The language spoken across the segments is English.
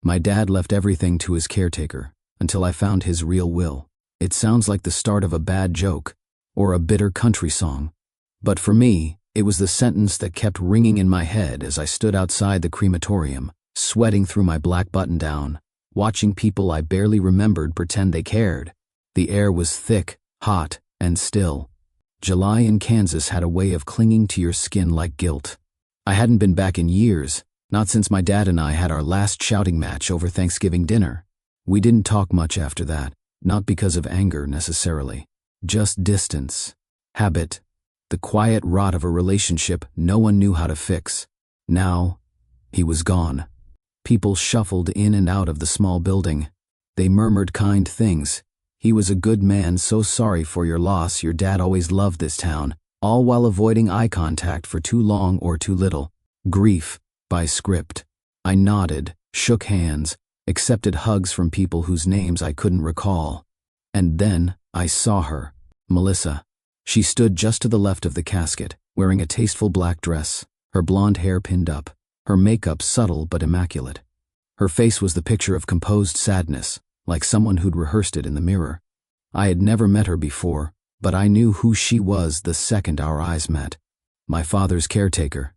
My dad left everything to his caretaker until I found his real will. It sounds like the start of a bad joke or a bitter country song. But for me, it was the sentence that kept ringing in my head as I stood outside the crematorium, sweating through my black button-down, watching people I barely remembered pretend they cared. The air was thick, hot, and still. July in Kansas had a way of clinging to your skin like guilt. I hadn't been back in years, not since my dad and I had our last shouting match over Thanksgiving dinner. We didn't talk much after that, not because of anger necessarily. Just distance, habit, the quiet rot of a relationship no one knew how to fix. Now, he was gone. People shuffled in and out of the small building. They murmured kind things. He was a good man, so sorry for your loss, your dad always loved this town, all while avoiding eye contact for too long or too little. Grief, by script. I nodded, shook hands, accepted hugs from people whose names I couldn't recall. And then I saw her, Melissa. She stood just to the left of the casket, wearing a tasteful black dress, her blonde hair pinned up, her makeup subtle but immaculate. Her face was the picture of composed sadness, like someone who'd rehearsed it in the mirror. I had never met her before, but I knew who she was the second our eyes met. My father's caretaker.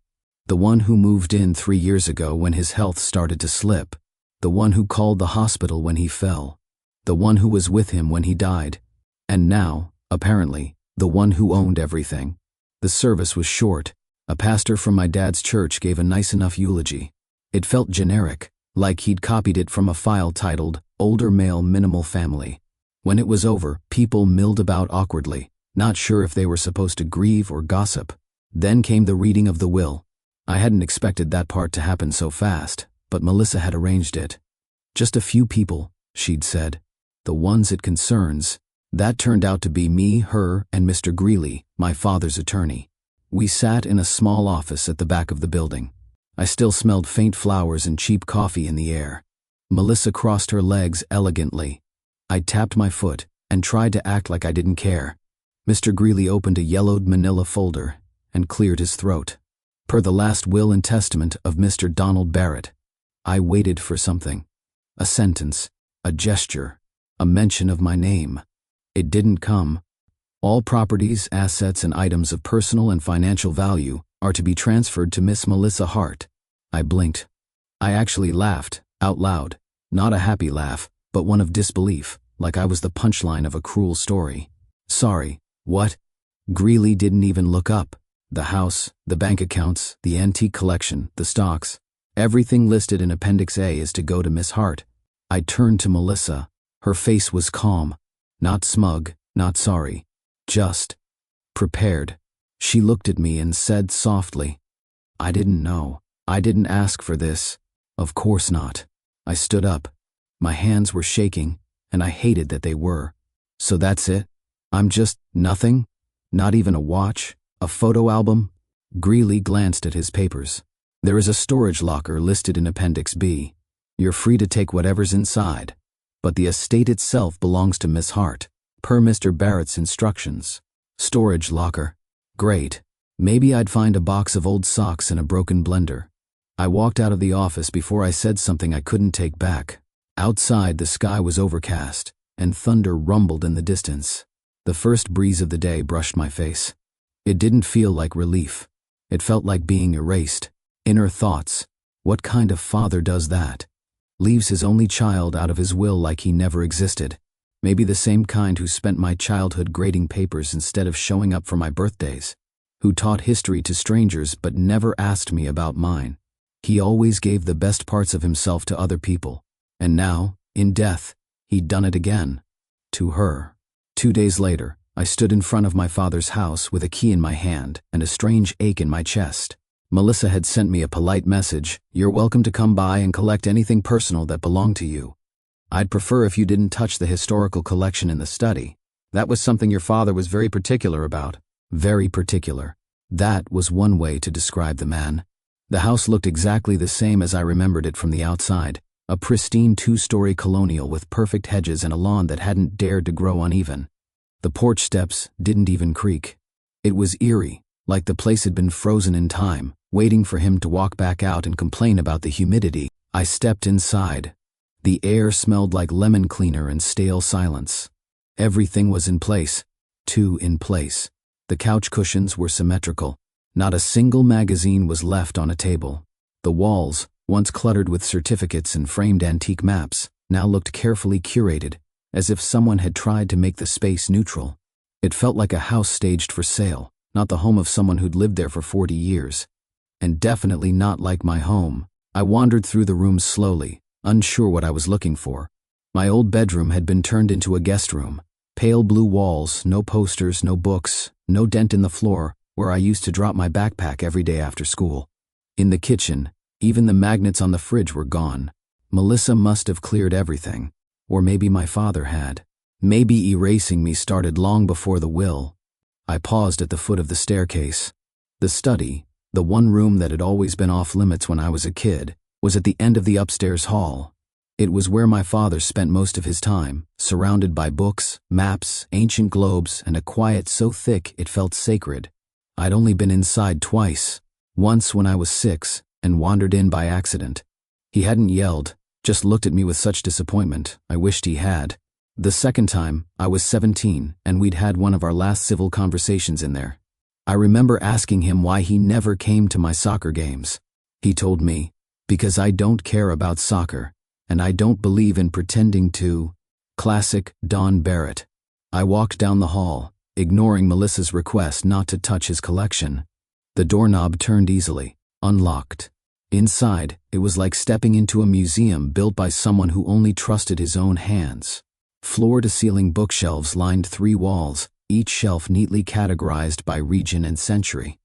The one who moved in 3 years ago when his health started to slip. The one who called the hospital when he fell. The one who was with him when he died. And now, apparently, the one who owned everything. The service was short. A pastor from my dad's church gave a nice enough eulogy. It felt generic, like he'd copied it from a file titled, Older Male Minimal Family. When it was over, people milled about awkwardly, not sure if they were supposed to grieve or gossip. Then came the reading of the will. I hadn't expected that part to happen so fast, but Melissa had arranged it. Just a few people, she'd said. The ones it concerns. That turned out to be me, her, and Mr. Greeley, my father's attorney. We sat in a small office at the back of the building. I still smelled faint flowers and cheap coffee in the air. Melissa crossed her legs elegantly. I tapped my foot and tried to act like I didn't care. Mr. Greeley opened a yellowed manila folder and cleared his throat. Per the last will and testament of Mr. Donald Barrett. I waited for something. A sentence, a gesture, a mention of my name. It didn't come. All properties, assets, and items of personal and financial value are to be transferred to Miss Melissa Hart. I blinked. I actually laughed, out loud. Not a happy laugh, but one of disbelief, like I was the punchline of a cruel story. Sorry, what? Greeley didn't even look up. The house, the bank accounts, the antique collection, the stocks, everything listed in Appendix A is to go to Miss Hart. I turned to Melissa. Her face was calm. Not smug, not sorry. Just prepared. She looked at me and said softly, I didn't know. I didn't ask for this. Of course not. I stood up. My hands were shaking, and I hated that they were. So that's it? I'm just nothing? Not even a watch? A photo album? Greeley glanced at his papers. There is a storage locker listed in Appendix B. You're free to take whatever's inside. But the estate itself belongs to Miss Hart, per Mr. Barrett's instructions. Storage locker. Great. Maybe I'd find a box of old socks and a broken blender. I walked out of the office before I said something I couldn't take back. Outside, the sky was overcast, and thunder rumbled in the distance. The first breeze of the day brushed my face. It didn't feel like relief. It felt like being erased. Inner thoughts. What kind of father does that? Leaves his only child out of his will like he never existed. Maybe the same kind who spent my childhood grading papers instead of showing up for my birthdays. Who taught history to strangers but never asked me about mine. He always gave the best parts of himself to other people. And now, in death, he'd done it again. To her. 2 days later, I stood in front of my father's house with a key in my hand and a strange ache in my chest. Melissa had sent me a polite message, "You're welcome to come by and collect anything personal that belonged to you. I'd prefer if you didn't touch the historical collection in the study. That was something your father was very particular about." Very particular. That was one way to describe the man. The house looked exactly the same as I remembered it from the outside. A pristine 2-story colonial with perfect hedges and a lawn that hadn't dared to grow uneven. The porch steps didn't even creak. It was eerie, like the place had been frozen in time, waiting for him to walk back out and complain about the humidity. I stepped inside, The air smelled like lemon cleaner and stale silence. Everything was in place. Two in place. The couch cushions were symmetrical. Not a single magazine was left on a table. The walls, once cluttered with certificates and framed antique maps, now looked carefully curated, as if someone had tried to make the space neutral. It felt like a house staged for sale, not the home of someone who'd lived there for 40 years. And definitely not like my home. I wandered through the rooms slowly, unsure what I was looking for. My old bedroom had been turned into a guest room. Pale blue walls, no posters, no books, no dent in the floor, where I used to drop my backpack every day after school. In the kitchen, even the magnets on the fridge were gone. Melissa must have cleared everything. Or maybe my father had. Maybe erasing me started long before the will. I paused at the foot of the staircase. The study, the one room that had always been off limits when I was a kid, was at the end of the upstairs hall. It was where my father spent most of his time, surrounded by books, maps, ancient globes, and a quiet so thick it felt sacred. I'd only been inside twice, once when I was 6, and wandered in by accident. He hadn't yelled, just looked at me with such disappointment, I wished he had. The second time, I was 17, and we'd had one of our last civil conversations in there. I remember asking him why he never came to my soccer games. He told me, because I don't care about soccer, and I don't believe in pretending to. Classic Don Barrett. I walked down the hall, ignoring Melissa's request not to touch his collection. The doorknob turned easily, unlocked. Inside, it was like stepping into a museum built by someone who only trusted his own hands. Floor-to-ceiling bookshelves lined 3 walls, each shelf neatly categorized by region and century.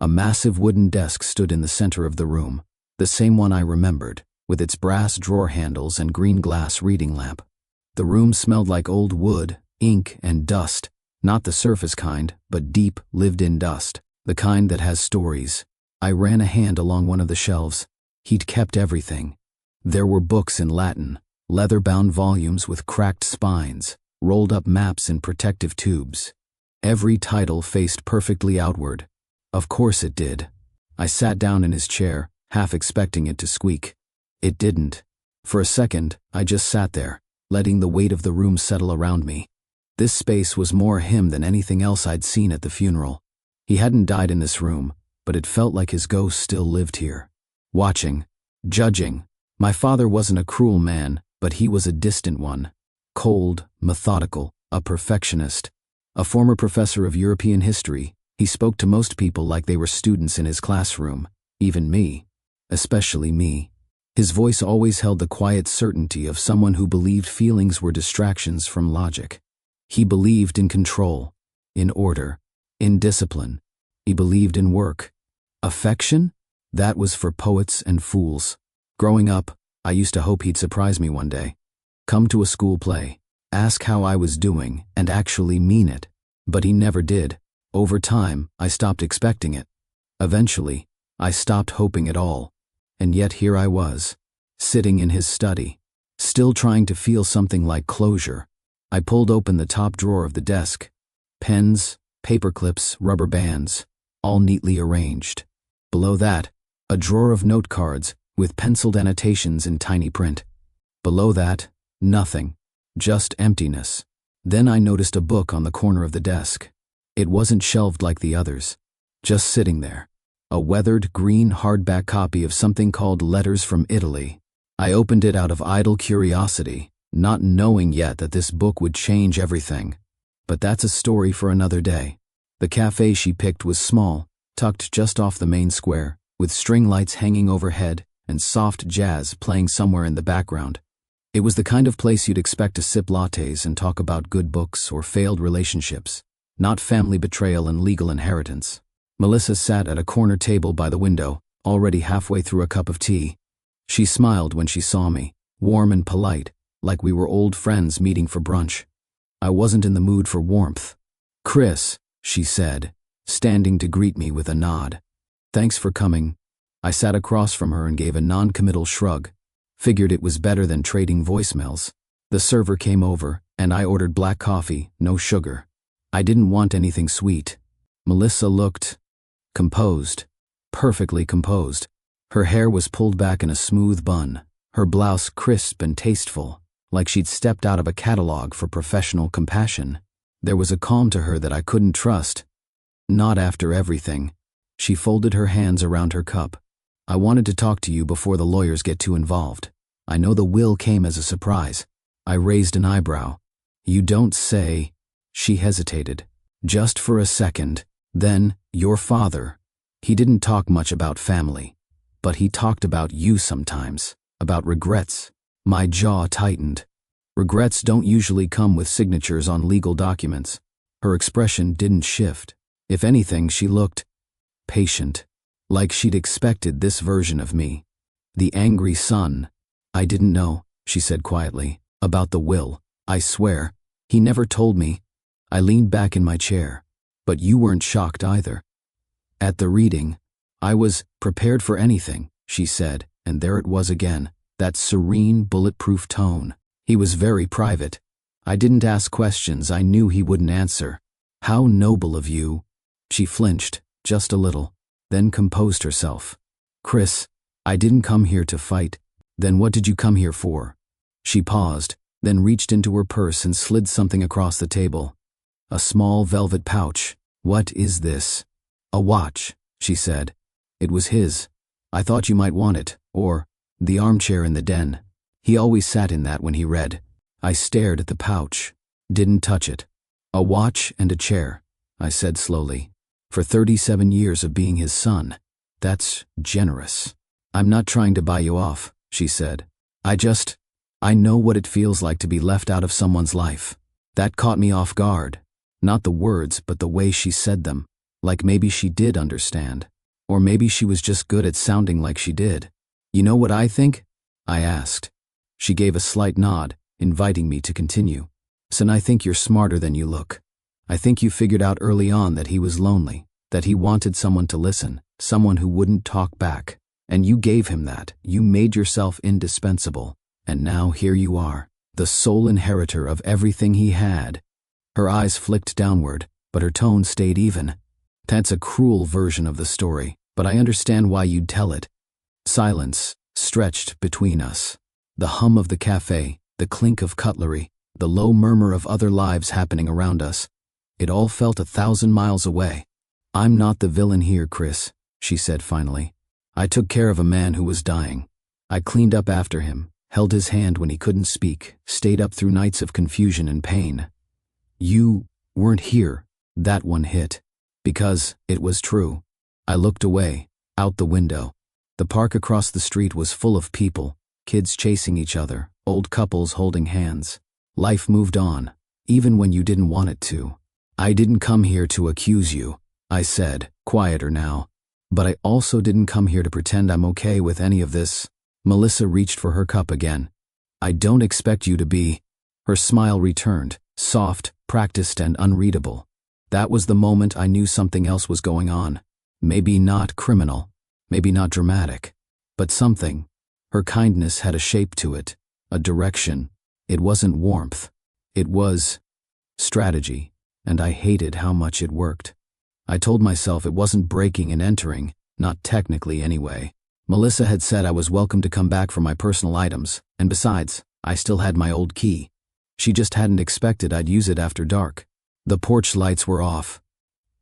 A massive wooden desk stood in the center of the room, the same one I remembered, with its brass drawer handles and green glass reading lamp. The room smelled like old wood, ink, and dust, not the surface kind, but deep, lived-in dust, the kind that has stories. I ran a hand along one of the shelves. He'd kept everything. There were books in Latin, leather-bound volumes with cracked spines, rolled-up maps in protective tubes. Every title faced perfectly outward. Of course it did. I sat down in his chair, half expecting it to squeak. It didn't. For a second, I just sat there, letting the weight of the room settle around me. This space was more him than anything else I'd seen at the funeral. He hadn't died in this room, but it felt like his ghost still lived here. Watching, judging. My father wasn't a cruel man, but he was a distant one. Cold, methodical, a perfectionist. A former professor of European history, he spoke to most people like they were students in his classroom, even me. Especially me. His voice always held the quiet certainty of someone who believed feelings were distractions from logic. He believed in control, in order, in discipline. He believed in work. Affection? That was for poets and fools. Growing up, I used to hope he'd surprise me one day. Come to a school play, ask how I was doing, and actually mean it. But he never did. Over time, I stopped expecting it. Eventually, I stopped hoping at all. And yet here I was, sitting in his study, still trying to feel something like closure. I pulled open the top drawer of the desk. Pens, paper clips, rubber bands, all neatly arranged. Below that, a drawer of note cards with penciled annotations in tiny print. Below that, nothing, just emptiness. Then I noticed a book on the corner of the desk. It wasn't shelved like the others, just sitting there. A weathered green hardback copy of something called Letters from Italy. I opened it out of idle curiosity, not knowing yet that this book would change everything. But that's a story for another day. The cafe she picked was small, tucked just off the main square, with string lights hanging overhead and soft jazz playing somewhere in the background. It was the kind of place you'd expect to sip lattes and talk about good books or failed relationships, not family betrayal and legal inheritance. Melissa sat at a corner table by the window, already halfway through a cup of tea. She smiled when she saw me, warm and polite, like we were old friends meeting for brunch. I wasn't in the mood for warmth. "Chris," she said, standing to greet me with a nod. "Thanks for coming." I sat across from her and gave a non-committal shrug. Figured it was better than trading voicemails. The server came over, and I ordered black coffee, no sugar. I didn't want anything sweet. Melissa looked composed, perfectly composed. Her hair was pulled back in a smooth bun, her blouse crisp and tasteful, like she'd stepped out of a catalog for professional compassion. There was a calm to her that I couldn't trust. Not after everything. She folded her hands around her cup. I wanted to talk to you before the lawyers get too involved. I know the will came as a surprise. I raised an eyebrow. You don't say. She hesitated. Just for a second. Then, your father. He didn't talk much about family. But he talked about you sometimes. About regrets. My jaw tightened. Regrets don't usually come with signatures on legal documents. Her expression didn't shift. If anything, she looked patient, like she'd expected this version of me. The angry son. I didn't know, she said quietly, about the will. I swear, he never told me. I leaned back in my chair. But you weren't shocked either. At the reading, I was prepared for anything, she said, and there it was again, that serene, bulletproof tone. He was very private. I didn't ask questions I knew he wouldn't answer. How noble of you. She flinched, just a little, then composed herself. Chris, I didn't come here to fight. Then what did you come here for? She paused, then reached into her purse and slid something across the table. A small velvet pouch. What is this? A watch, she said. It was his. I thought you might want it, or the armchair in the den. He always sat in that when he read. I stared at the pouch, didn't touch it. A watch and a chair, I said slowly. For 37 years of being his son. That's generous. I'm not trying to buy you off, she said. I know what it feels like to be left out of someone's life. That caught me off guard. Not the words, but the way she said them. Like maybe she did understand. Or maybe she was just good at sounding like she did. You know what I think? I asked. She gave a slight nod, inviting me to continue. Son, I think you're smarter than you look. I think you figured out early on that he was lonely, that he wanted someone to listen, someone who wouldn't talk back. And you gave him that. You made yourself indispensable. And now here you are, the sole inheritor of everything he had. Her eyes flicked downward, but her tone stayed even. That's a cruel version of the story, but I understand why you'd tell it. Silence stretched between us. The hum of the cafe, the clink of cutlery, the low murmur of other lives happening around us. It all felt 1,000 miles away. I'm not the villain here, Chris, she said finally. I took care of a man who was dying. I cleaned up after him, held his hand when he couldn't speak, stayed up through nights of confusion and pain. You weren't here. That one hit. Because it was true. I looked away, out the window. The park across the street was full of people, kids chasing each other, old couples holding hands. Life moved on, even when you didn't want it to. I didn't come here to accuse you, I said, quieter now. But I also didn't come here to pretend I'm okay with any of this. Melissa reached for her cup again. I don't expect you to be. Her smile returned, soft, practiced and unreadable. That was the moment I knew something else was going on. Maybe not criminal, maybe not dramatic, but something. Her kindness had a shape to it, a direction. It wasn't warmth. It was strategy, and I hated how much it worked. I told myself it wasn't breaking and entering, not technically anyway. Melissa had said I was welcome to come back for my personal items, and besides, I still had my old key. She just hadn't expected I'd use it after dark. The porch lights were off.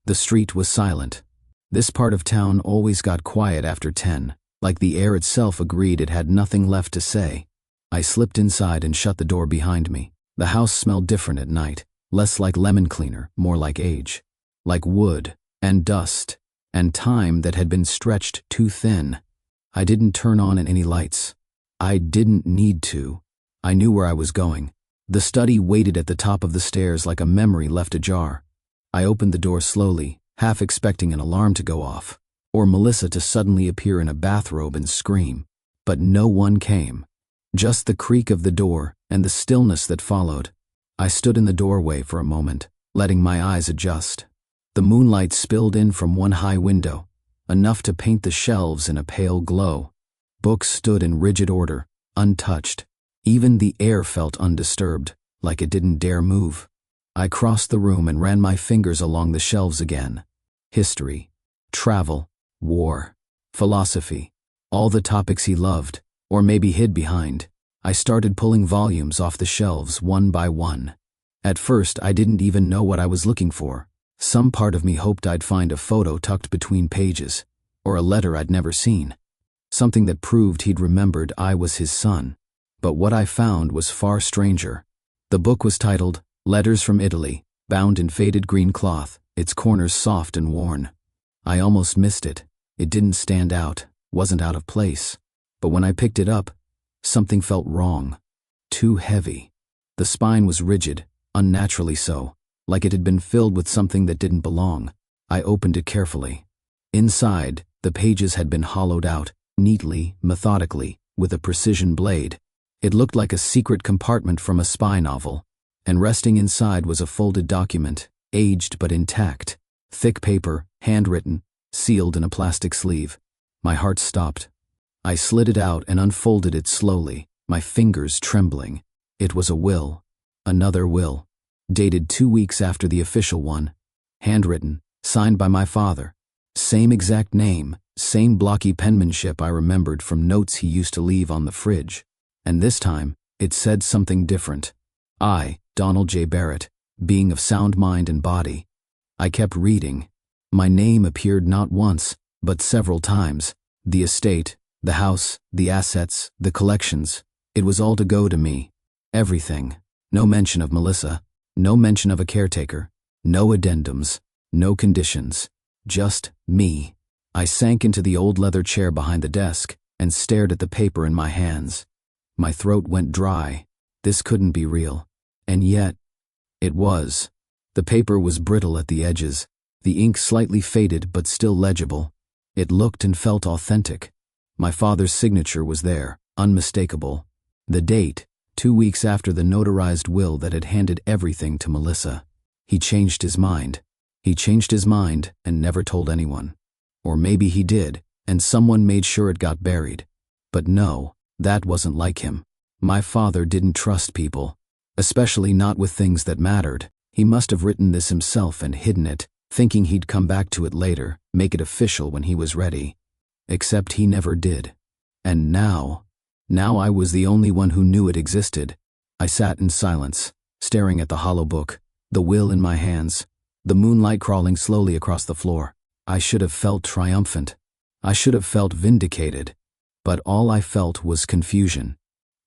The street was silent. This part of town always got quiet after 10, like the air itself agreed it had nothing left to say. I slipped inside and shut the door behind me. The house smelled different at night, less like lemon cleaner, more like age. Like wood, and dust, and time that had been stretched too thin. I didn't turn on any lights. I didn't need to. I knew where I was going. The study waited at the top of the stairs like a memory left ajar. I opened the door slowly, half expecting an alarm to go off, or Melissa to suddenly appear in a bathrobe and scream. But no one came. Just the creak of the door and the stillness that followed. I stood in the doorway for a moment, letting my eyes adjust. The moonlight spilled in from one high window, enough to paint the shelves in a pale glow. Books stood in rigid order, untouched. Even the air felt undisturbed, like it didn't dare move. I crossed the room and ran my fingers along the shelves again. History, travel, war, philosophy, all the topics he loved, Or maybe hid behind. I started pulling volumes off the shelves one by one. At first, I didn't even know what I was looking for. Some part of me hoped I'd find a photo tucked between pages, or a letter I'd never seen. Something that proved he'd remembered I was his son. But what I found was far stranger. The book was titled Letters from Italy, bound in faded green cloth, its corners soft and worn. I almost missed it. It didn't stand out, wasn't out of place. But when I picked it up, something felt wrong. Too heavy. The spine was rigid, unnaturally so, like it had been filled with something that didn't belong. I opened it carefully. Inside, the pages had been hollowed out, neatly, methodically, with a precision blade. It looked like a secret compartment from a spy novel, and resting inside was a folded document, aged but intact. Thick paper, handwritten, sealed in a plastic sleeve. My heart stopped. I slid it out and unfolded it slowly, my fingers trembling. It was a will. Another will. Dated 2 weeks after the official one. Handwritten, signed by my father. Same exact name, same blocky penmanship I remembered from notes he used to leave on the fridge. And this time, it said something different. I, Donald J. Barrett, being of sound mind and body. I kept reading. My name appeared not once, but several times. The estate, the house, the assets, the collections. It was all to go to me. Everything. No mention of Melissa. No mention of a caretaker. No addendums. No conditions. Just me. I sank into the old leather chair behind the desk and stared at the paper in my hands. My throat went dry. This couldn't be real. And yet, it was. The paper was brittle at the edges, the ink slightly faded but still legible. It looked and felt authentic. My father's signature was there, unmistakable. The date, 2 weeks after the notarized will that had handed everything to Melissa. He changed his mind. He changed his mind and never told anyone. Or maybe he did, and someone made sure it got buried. But no, that wasn't like him. My father didn't trust people, especially not with things that mattered. He must have written this himself and hidden it, thinking he'd come back to it later, make it official when he was ready. Except he never did. And now I was the only one who knew it existed. I sat in silence, staring at the hollow book, the will in my hands, the moonlight crawling slowly across the floor. I should have felt triumphant. I should have felt vindicated. But all I felt was confusion.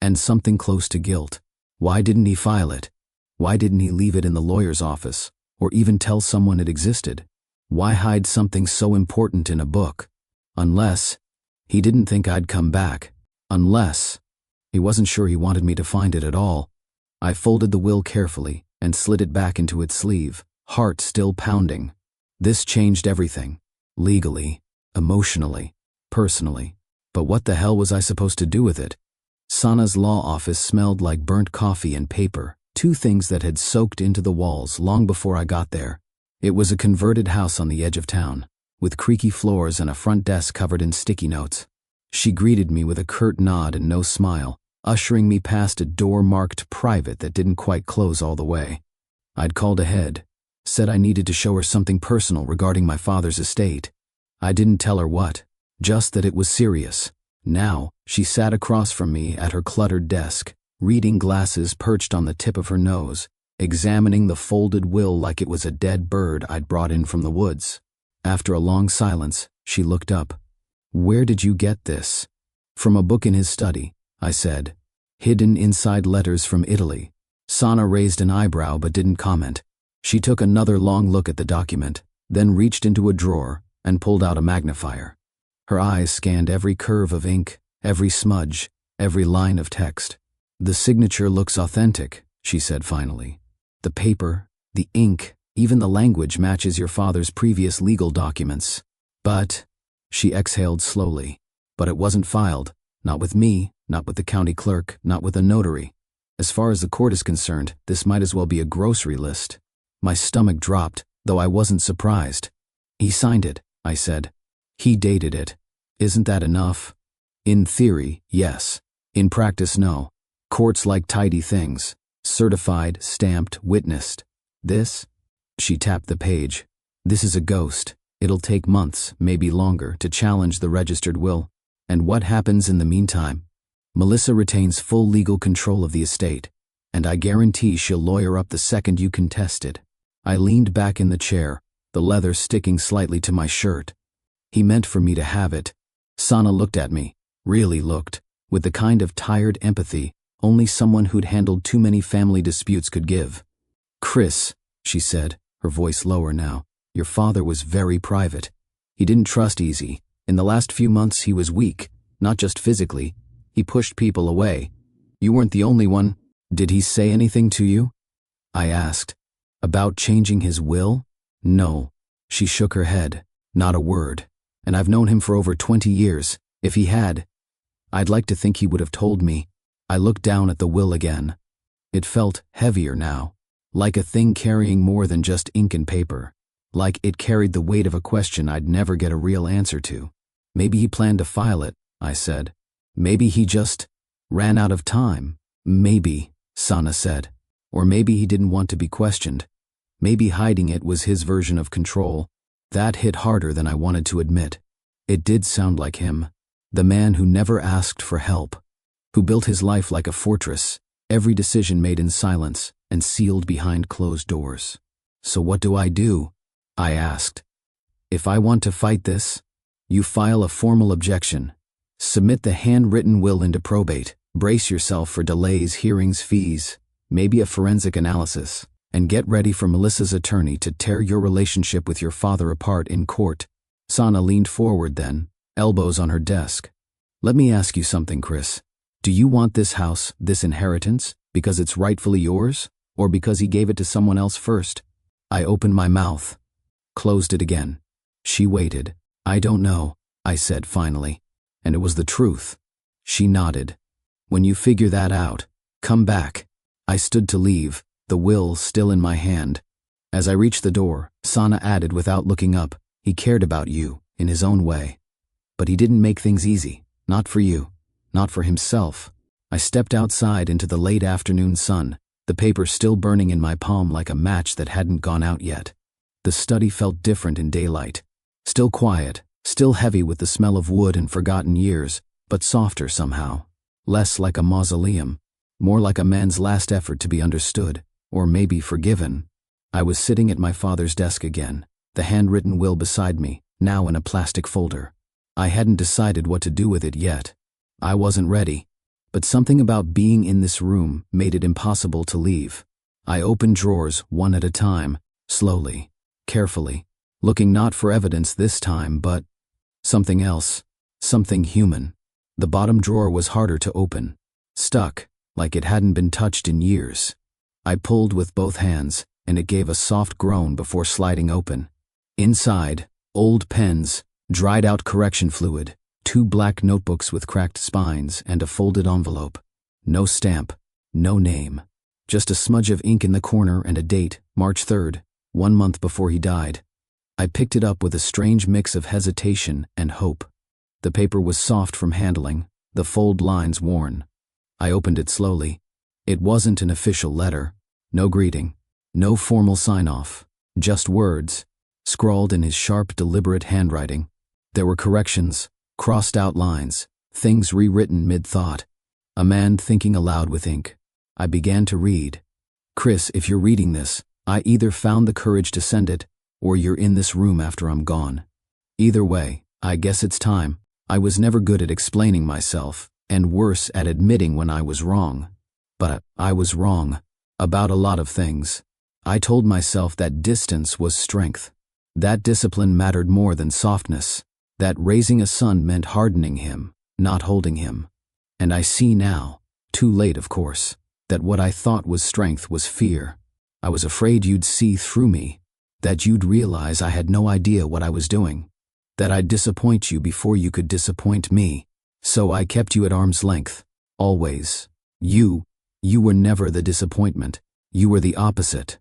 And something close to guilt. Why didn't he file it? Why didn't he leave it in the lawyer's office, or even tell someone it existed? Why hide something so important in a book? Unless he didn't think I'd come back. Unless he wasn't sure he wanted me to find it at all. I folded the will carefully and slid it back into its sleeve, heart still pounding. This changed everything. Legally, emotionally, personally. But what the hell was I supposed to do with it? Sana's law office smelled like burnt coffee and paper, two things that had soaked into the walls long before I got there. It was a converted house on the edge of town, with creaky floors and a front desk covered in sticky notes. She greeted me with a curt nod and no smile, ushering me past a door marked private that didn't quite close all the way. I'd called ahead, said I needed to show her something personal regarding my father's estate. I didn't tell her what, just that it was serious. Now, she sat across from me at her cluttered desk, reading glasses perched on the tip of her nose, examining the folded will like it was a dead bird I'd brought in from the woods. After a long silence, she looked up. "Where did you get this?" "From a book in his study," I said. "Hidden inside letters from Italy." Sana raised an eyebrow but didn't comment. She took another long look at the document, then reached into a drawer and pulled out a magnifier. Her eyes scanned every curve of ink, every smudge, every line of text. "The signature looks authentic," she said finally. "The paper, the ink, even the language matches your father's previous legal documents. But," she exhaled slowly, "but it wasn't filed. Not with me, not with the county clerk, not with a notary. As far as the court is concerned, this might as well be a grocery list." My stomach dropped, though I wasn't surprised. "He signed it," I said. "He dated it. Isn't that enough?" "In theory, yes. In practice, no. Courts like tidy things. Certified, stamped, witnessed. This?" She tapped the page. "This is a ghost. It'll take months, maybe longer, to challenge the registered will. And what happens in the meantime? Melissa retains full legal control of the estate, and I guarantee she'll lawyer up the second you contest it. I leaned back in the chair, the leather sticking slightly to my shirt. He meant for me to have it. Sana looked at me, really looked, with the kind of tired empathy only someone who'd handled too many family disputes could give. "Chris," she said, her voice lower now, "your father was very private. He didn't trust easy. In the last few months he was weak, not just physically. He pushed people away. You weren't the only one. Did he say anything to you?" I asked. "About changing his will?" "No." She shook her head. "Not a word. And I've known him for over 20 years. If he had, I'd like to think he would have told me." I looked down at the will again. It felt heavier now, like a thing carrying more than just ink and paper, like it carried the weight of a question I'd never get a real answer to. "Maybe he planned to file it," I said. "Maybe he just ran out of time." "Maybe," Sana said. "Or maybe he didn't want to be questioned. Maybe hiding it was his version of control." That hit harder than I wanted to admit. It did sound like him, the man who never asked for help, who built his life like a fortress, every decision made in silence and sealed behind closed doors. "So what do I do?" I asked. "If I want to fight this, you file a formal objection. Submit the handwritten will into probate. Brace yourself for delays, hearings, fees, maybe a forensic analysis, and get ready for Melissa's attorney to tear your relationship with your father apart in court." Sana leaned forward then, elbows on her desk. "Let me ask you something, Chris. Do you want this house, this inheritance, because it's rightfully yours, or because he gave it to someone else first?" I opened my mouth, closed it again. She waited. "I don't know," I said finally, and it was the truth. She nodded. "When you figure that out, come back." I stood to leave, the will still in my hand. As I reached the door, Sana added without looking up, "He cared about you, in his own way. But he didn't make things easy, not for you, not for himself." I stepped outside into the late afternoon sun, the paper still burning in my palm like a match that hadn't gone out yet. The study felt different in daylight. Still quiet, still heavy with the smell of wood and forgotten years, but softer somehow. Less like a mausoleum, more like a man's last effort to be understood, or maybe forgiven. I was sitting at my father's desk again, the handwritten will beside me, now in a plastic folder. I hadn't decided what to do with it yet. I wasn't ready, but something about being in this room made it impossible to leave. I opened drawers one at a time, slowly, carefully, looking not for evidence this time, but something else, something human. The bottom drawer was harder to open, stuck, like it hadn't been touched in years. I pulled with both hands, and it gave a soft groan before sliding open. Inside, old pens, dried-out correction fluid, 2 black notebooks with cracked spines, and a folded envelope. No stamp, no name. Just a smudge of ink in the corner and a date, March 3rd, 1 month before he died. I picked it up with a strange mix of hesitation and hope. The paper was soft from handling, the fold lines worn. I opened it slowly. It wasn't an official letter. No greeting. No formal sign-off. Just words, scrawled in his sharp, deliberate handwriting. There were corrections, crossed-out lines, things rewritten mid-thought. A man thinking aloud with ink. I began to read. "Chris, if you're reading this, I either found the courage to send it, or you're in this room after I'm gone. Either way, I guess it's time." I was never good at explaining myself, and worse at admitting when I was wrong. But I was wrong. About a lot of things. I told myself that distance was strength. That discipline mattered more than softness. That raising a son meant hardening him, not holding him. And I see now, too late of course, that what I thought was strength was fear. I was afraid you'd see through me, that you'd realize I had no idea what I was doing, that I'd disappoint you before you could disappoint me. So I kept you at arm's length, always. You were never the disappointment. You were the opposite.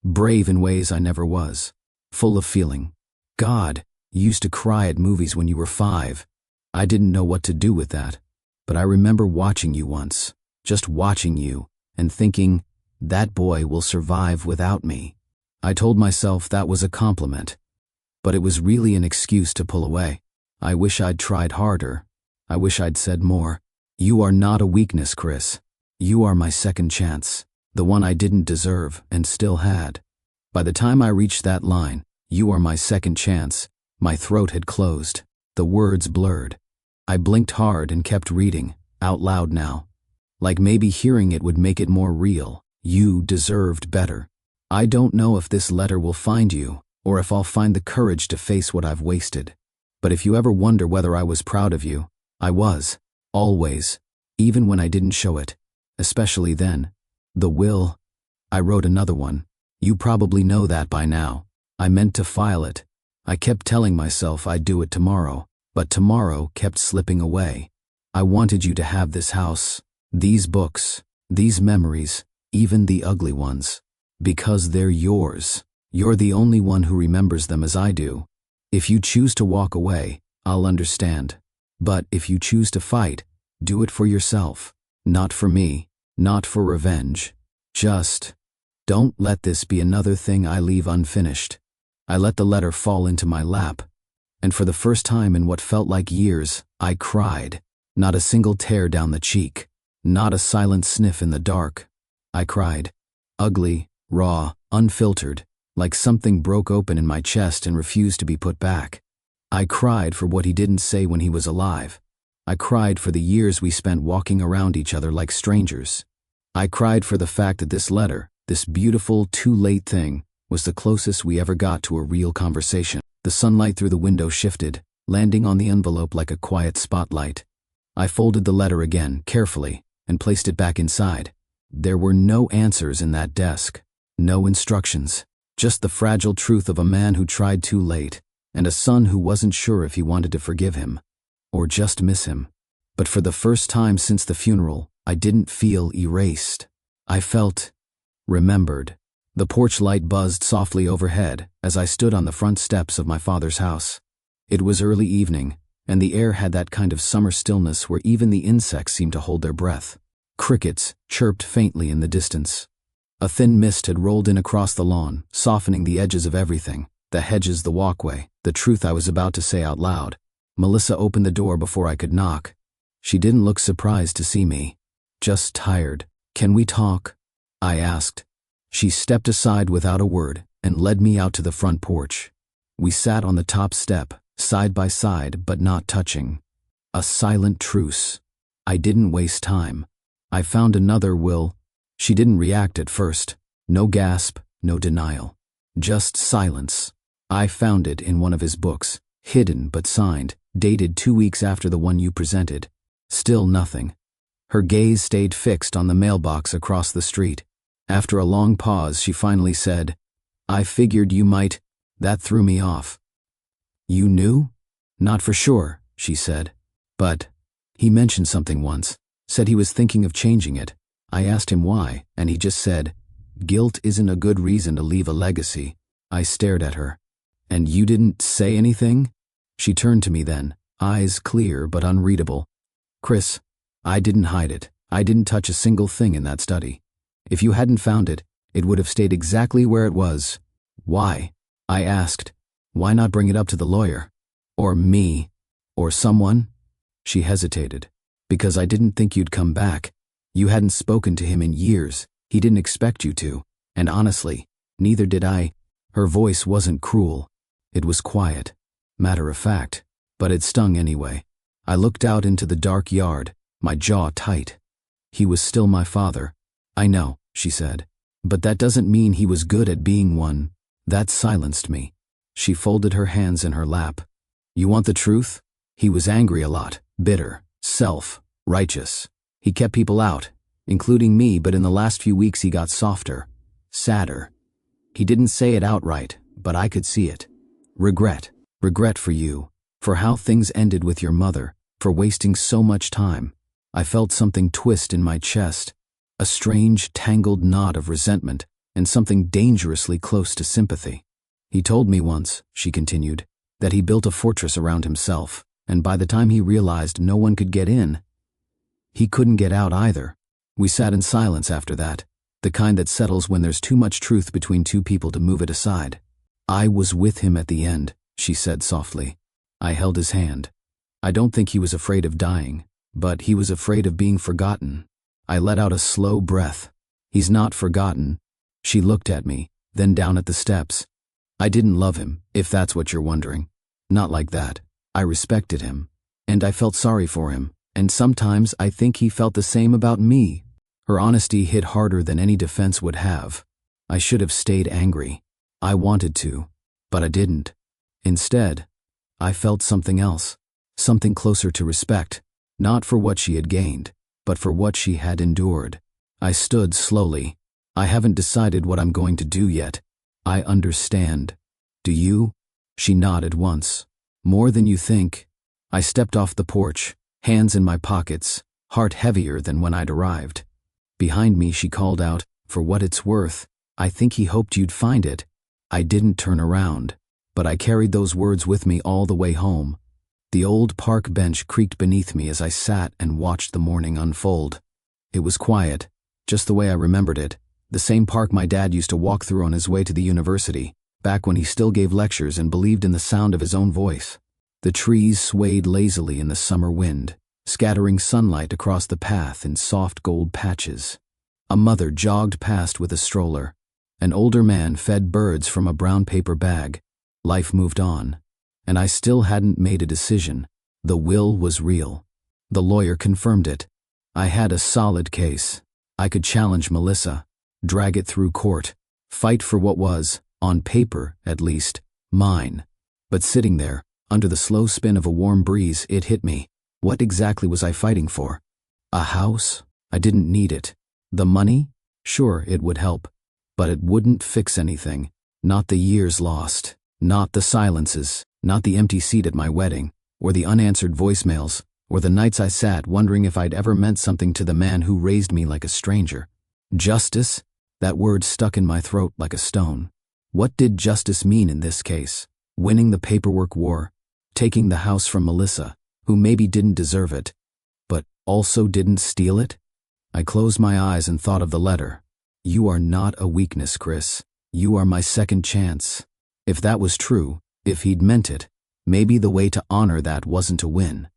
Brave in ways I never was. Full of feeling. God, you used to cry at movies when you were 5. I didn't know what to do with that. But I remember watching you once, just watching you, and thinking, that boy will survive without me. I told myself that was a compliment. But it was really an excuse to pull away. I wish I'd tried harder. I wish I'd said more. You are not a weakness, Chris. You are my second chance, the one I didn't deserve and still had. By the time I reached that line, you are my second chance, my throat had closed, the words blurred. I blinked hard and kept reading, out loud now. Like maybe hearing it would make it more real. You deserved better. I don't know if this letter will find you, or if I'll find the courage to face what I've wasted. But if you ever wonder whether I was proud of you, I was. Always. Even when I didn't show it. Especially then. The will. I wrote another one. You probably know that by now. I meant to file it. I kept telling myself I'd do it tomorrow, but tomorrow kept slipping away. I wanted you to have this house, these books, these memories, even the ugly ones. Because they're yours. You're the only one who remembers them as I do. If you choose to walk away, I'll understand. But if you choose to fight, do it for yourself. Not for me. Not for revenge. Just don't let this be another thing I leave unfinished. I let the letter fall into my lap, and for the first time in what felt like years, I cried. Not a single tear down the cheek. Not a silent sniff in the dark. I cried. Ugly, raw, unfiltered, like something broke open in my chest and refused to be put back. I cried for what he didn't say when he was alive. I cried for the years we spent walking around each other like strangers. I cried for the fact that this letter, this beautiful, too late thing, was the closest we ever got to a real conversation. The sunlight through the window shifted, landing on the envelope like a quiet spotlight. I folded the letter again, carefully, and placed it back inside. There were no answers in that desk. No instructions. Just the fragile truth of a man who tried too late, and a son who wasn't sure if he wanted to forgive him, or just miss him. But for the first time since the funeral, I didn't feel erased. I felt remembered. The porch light buzzed softly overhead as I stood on the front steps of my father's house. It was early evening, and the air had that kind of summer stillness where even the insects seemed to hold their breath. Crickets chirped faintly in the distance. A thin mist had rolled in across the lawn, softening the edges of everything, the hedges, the walkway, the truth I was about to say out loud. Melissa opened the door before I could knock. She didn't look surprised to see me. Just tired. Can we talk? I asked. She stepped aside without a word and led me out to the front porch. We sat on the top step, side by side but not touching. A silent truce. I didn't waste time. I found another will. She didn't react at first. No gasp, no denial. Just silence. I found it in one of his books, hidden but signed, dated 2 weeks after the one you presented. Still nothing. Her gaze stayed fixed on the mailbox across the street. After a long pause, she finally said, I figured you might. That threw me off. You knew? Not for sure, she said. But he mentioned something once, said he was thinking of changing it. I asked him why, and he just said, guilt isn't a good reason to leave a legacy. I stared at her. And you didn't say anything? She turned to me then, eyes clear but unreadable. Chris, I didn't hide it. I didn't touch a single thing in that study. If you hadn't found it, it would have stayed exactly where it was. Why? I asked. Why not bring it up to the lawyer? Or me? Or someone? She hesitated. Because I didn't think you'd come back. You hadn't spoken to him in years. He didn't expect you to. And honestly, neither did I. Her voice wasn't cruel. It was quiet. Matter of fact. But it stung anyway. I looked out into the dark yard, my jaw tight. He was still my father. I know, she said. But that doesn't mean he was good at being one. That silenced me. She folded her hands in her lap. You want the truth? He was angry a lot, bitter, self-righteous. He kept people out, including me, but in the last few weeks he got softer, sadder. He didn't say it outright, but I could see it. Regret. Regret for you, for how things ended with your mother, for wasting so much time. I felt something twist in my chest. A strange, tangled knot of resentment and something dangerously close to sympathy. He told me once, she continued, that he built a fortress around himself, and by the time he realized no one could get in, he couldn't get out either. We sat in silence after that, the kind that settles when there's too much truth between two people to move it aside. I was with him at the end, she said softly. I held his hand. I don't think he was afraid of dying, but he was afraid of being forgotten. I let out a slow breath. He's not forgotten. She looked at me, then down at the steps. I didn't love him, if that's what you're wondering. Not like that. I respected him, and I felt sorry for him, and sometimes I think he felt the same about me. Her honesty hit harder than any defense would have. I should have stayed angry. I wanted to, but I didn't. Instead, I felt something else, something closer to respect, not for what she had gained, but for what she had endured. I stood slowly. I haven't decided what I'm going to do yet. I understand. Do you? She nodded once. More than you think. I stepped off the porch, hands in my pockets, heart heavier than when I'd arrived. Behind me she called out, "For what it's worth, I think he hoped you'd find it." I didn't turn around, but I carried those words with me all the way home. The old park bench creaked beneath me as I sat and watched the morning unfold. It was quiet, just the way I remembered it, the same park my dad used to walk through on his way to the university, back when he still gave lectures and believed in the sound of his own voice. The trees swayed lazily in the summer wind, scattering sunlight across the path in soft gold patches. A mother jogged past with a stroller. An older man fed birds from a brown paper bag. Life moved on, and I still hadn't made a decision. The will was real. The lawyer confirmed it. I had a solid case. I could challenge Melissa, drag it through court, fight for what was, on paper at least, mine. But sitting there, under the slow spin of a warm breeze, it hit me. What exactly was I fighting for? A house? I didn't need it. The money? Sure, it would help. But it wouldn't fix anything. Not the years lost. Not the silences. Not the empty seat at my wedding. Or the unanswered voicemails. Or the nights I sat wondering if I'd ever meant something to the man who raised me like a stranger. Justice? That word stuck in my throat like a stone. What did justice mean in this case? Winning the paperwork war? Taking the house from Melissa, who maybe didn't deserve it, but also didn't steal it? I closed my eyes and thought of the letter. "You are not a weakness, Chris. You are my second chance." If that was true, if he'd meant it, maybe the way to honor that wasn't to win.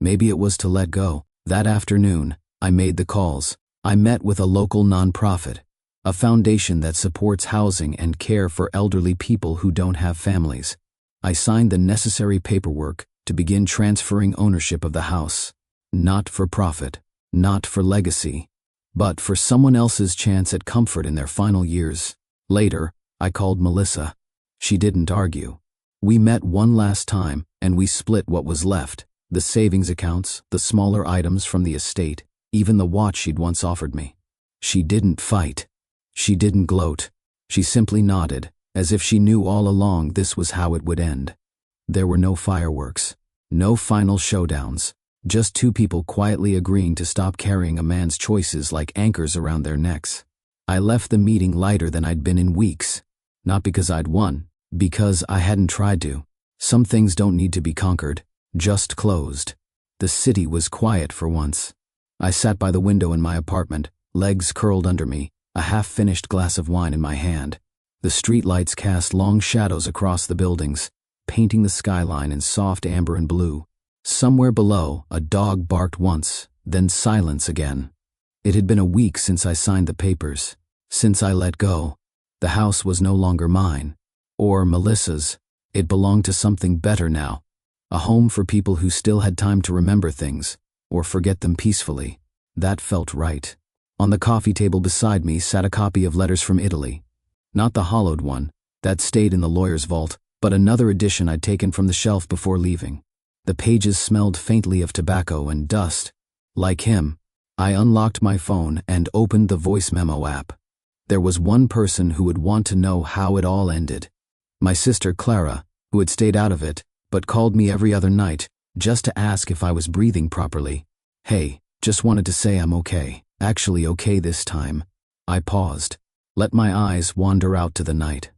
Maybe it was to let go. That afternoon, I made the calls. I met with a local nonprofit, a foundation that supports housing and care for elderly people who don't have families. I signed the necessary paperwork to begin transferring ownership of the house. Not for profit, not for legacy, but for someone else's chance at comfort in their final years. Later, I called Melissa. She didn't argue. We met one last time, and we split what was left. The savings accounts, the smaller items from the estate, even the watch she'd once offered me. She didn't fight. She didn't gloat. She simply nodded, as if she knew all along this was how it would end. There were no fireworks, no final showdowns, just two people quietly agreeing to stop carrying a man's choices like anchors around their necks. I left the meeting lighter than I'd been in weeks, not because I'd won, because I hadn't tried to. Some things don't need to be conquered, just closed. The city was quiet for once. I sat by the window in my apartment, legs curled under me, a half-finished glass of wine in my hand. The streetlights cast long shadows across the buildings, painting the skyline in soft amber and blue. Somewhere below, a dog barked once, then silence again. It had been a week since I signed the papers, since I let go. The house was no longer mine, or Melissa's. It belonged to something better now, a home for people who still had time to remember things, or forget them peacefully. That felt right. On the coffee table beside me sat a copy of Letters from Italy. Not the hollowed one, that stayed in the lawyer's vault, but another edition I'd taken from the shelf before leaving. The pages smelled faintly of tobacco and dust. Like him, I unlocked my phone and opened the voice memo app. There was one person who would want to know how it all ended. My sister Clara, who had stayed out of it, but called me every other night, just to ask if I was breathing properly. "Hey, just wanted to say I'm okay. Actually okay this time." I paused. Let my eyes wander out to the night.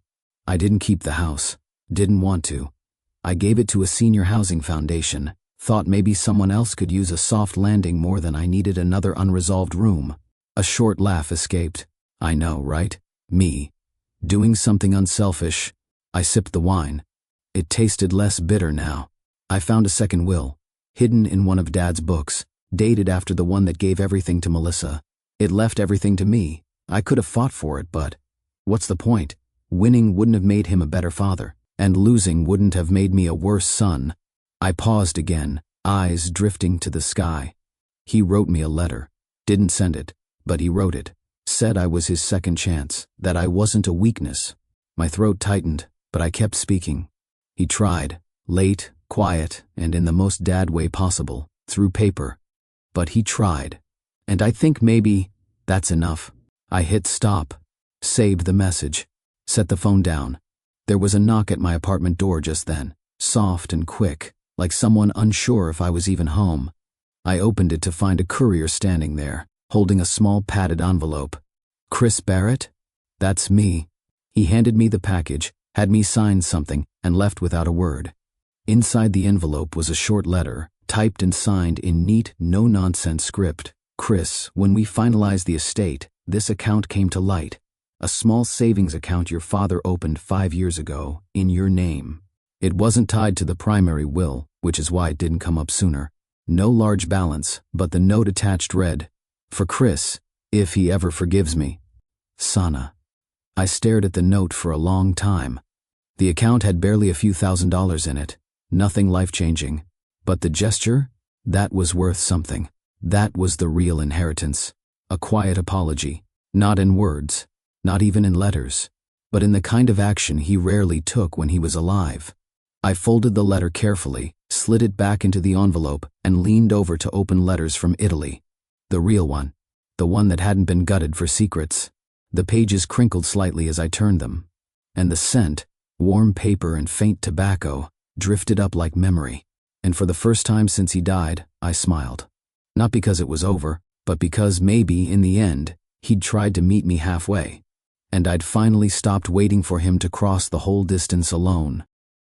I didn't keep the house. Didn't want to. I gave it to a senior housing foundation. Thought maybe someone else could use a soft landing more than I needed another unresolved room. A short laugh escaped. I know, right? Me. Doing something unselfish. I sipped the wine. It tasted less bitter now. I found a second will, hidden in one of Dad's books, dated after the one that gave everything to Melissa. It left everything to me. I could have fought for it, but what's the point? Winning wouldn't have made him a better father, and losing wouldn't have made me a worse son. I paused again, eyes drifting to the sky. He wrote me a letter. Didn't send it, but he wrote it. Said I was his second chance, that I wasn't a weakness. My throat tightened, but I kept speaking. He tried, late, quiet, and in the most dad way possible, through paper. But he tried. And I think maybe that's enough. I hit stop, saved the message, set the phone down. There was a knock at my apartment door just then, soft and quick, like someone unsure if I was even home. I opened it to find a courier standing there, holding a small padded envelope. Chris Barrett? That's me. He handed me the package, had me sign something, and left without a word. Inside the envelope was a short letter, typed and signed in neat, no-nonsense script. Chris, when we finalized the estate, this account came to light. A small savings account your father opened 5 years ago, in your name. It wasn't tied to the primary will, which is why it didn't come up sooner. No large balance, but the note attached read, "For Chris, if he ever forgives me. Sana." I stared at the note for a long time. The account had barely a few $1,000s in it, nothing life-changing. But the gesture? That was worth something. That was the real inheritance. A quiet apology, not in words, not even in letters, but in the kind of action he rarely took when he was alive. I folded the letter carefully, slid it back into the envelope, and leaned over to open letters from Italy. The real one. The one that hadn't been gutted for secrets. The pages crinkled slightly as I turned them. And the scent, warm paper and faint tobacco, drifted up like memory. And for the first time since he died, I smiled. Not because it was over, but because maybe, in the end, he'd tried to meet me halfway. And I'd finally stopped waiting for him to cross the whole distance alone.